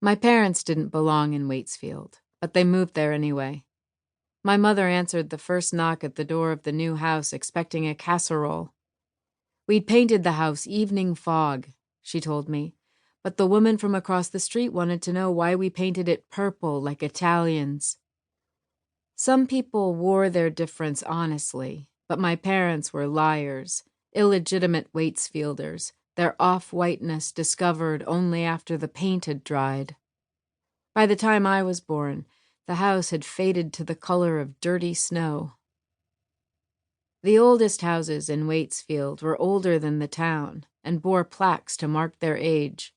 My parents didn't belong in Waitsfield, but they moved there anyway. My mother answered the first knock at the door of the new house expecting a casserole. "We'd painted the house evening fog," she told me, but the woman from across the street wanted to know why we painted it purple like Italians. Some people wore their difference honestly, but my parents were liars, illegitimate Waitsfielders, their off-whiteness discovered only after the paint had dried. By the time I was born, the house had faded to the color of dirty snow. The oldest houses in Waitsfield were older than the town and bore plaques to mark their age.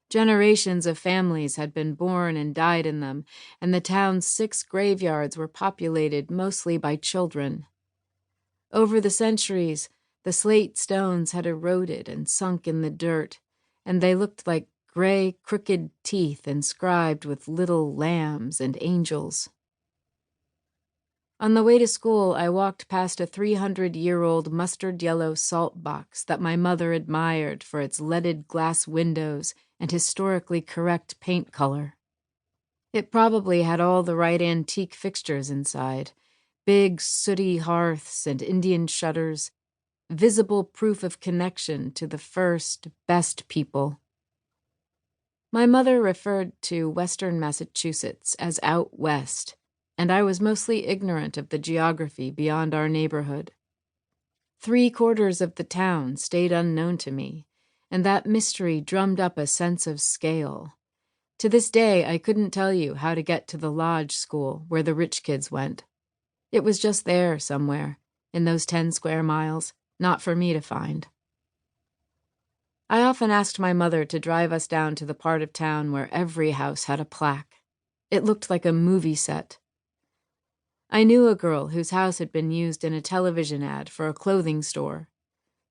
Generations of families had been born and died in them, and the town's 6 graveyards were populated mostly by children. Over the centuries, the slate stones had eroded and sunk in the dirt, and they looked like gray, crooked teeth inscribed with little lambs and angels. On the way to school, I walked past a 300-year-old mustard-yellow salt box that my mother admired for its leaded glass windows and historically correct paint color. It probably had all the right antique fixtures inside, big sooty hearths and Indian shutters, visible proof of connection to the first, best people. My mother referred to Western Massachusetts as out west, and I was mostly ignorant of the geography beyond our neighborhood. 3/4 of the town stayed unknown to me, and that mystery drummed up a sense of scale. To this day, I couldn't tell you how to get to the lodge school where the rich kids went. It was just there somewhere, in those 10 square miles, not for me to find. I often asked my mother to drive us down to the part of town where every house had a plaque. It looked like a movie set. I knew a girl whose house had been used in a television ad for a clothing store.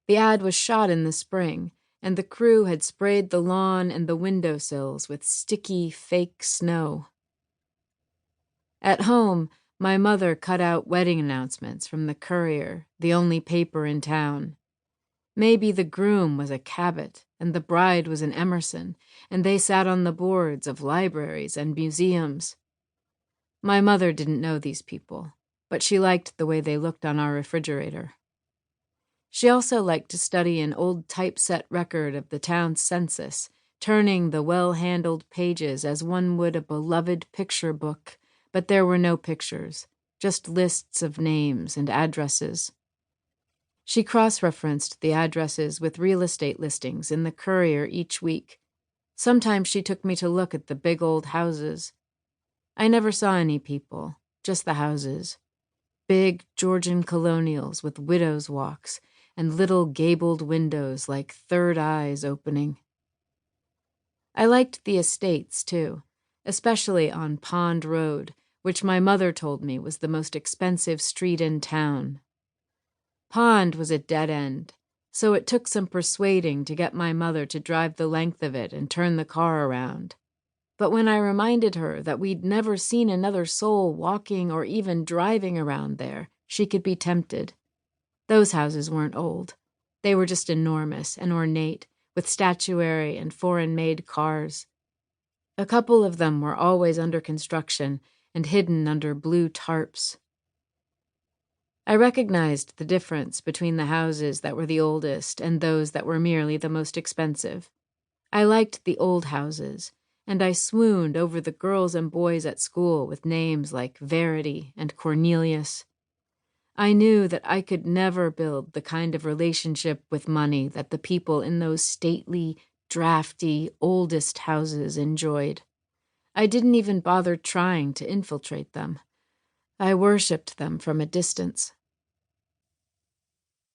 The ad was shot in the spring, and the crew had sprayed the lawn and the windowsills with sticky, fake snow. At home, my mother cut out wedding announcements from the Courier, the only paper in town. Maybe the groom was a Cabot, and the bride was an Emerson, and they sat on the boards of libraries and museums. My mother didn't know these people, but she liked the way they looked on our refrigerator. She also liked to study an old typeset record of the town's census, turning the well-handled pages as one would a beloved picture book, but there were no pictures, just lists of names and addresses. She cross-referenced the addresses with real estate listings in the Courier each week. Sometimes she took me to look at the big old houses. I never saw any people, just the houses. Big Georgian colonials with widows' walks and little gabled windows like third eyes opening. I liked the estates, too, especially on Pond Road, which my mother told me was the most expensive street in town. Pond was a dead end, so it took some persuading to get my mother to drive the length of it and turn the car around. But when I reminded her that we'd never seen another soul walking or even driving around there, she could be tempted. Those houses weren't old. They were just enormous and ornate, with statuary and foreign-made cars. A couple of them were always under construction and hidden under blue tarps. I recognized the difference between the houses that were the oldest and those that were merely the most expensive. I liked the old houses, and I swooned over the girls and boys at school with names like Verity and Cornelius. I knew that I could never build the kind of relationship with money that the people in those stately, drafty, oldest houses enjoyed. I didn't even bother trying to infiltrate them. I worshipped them from a distance.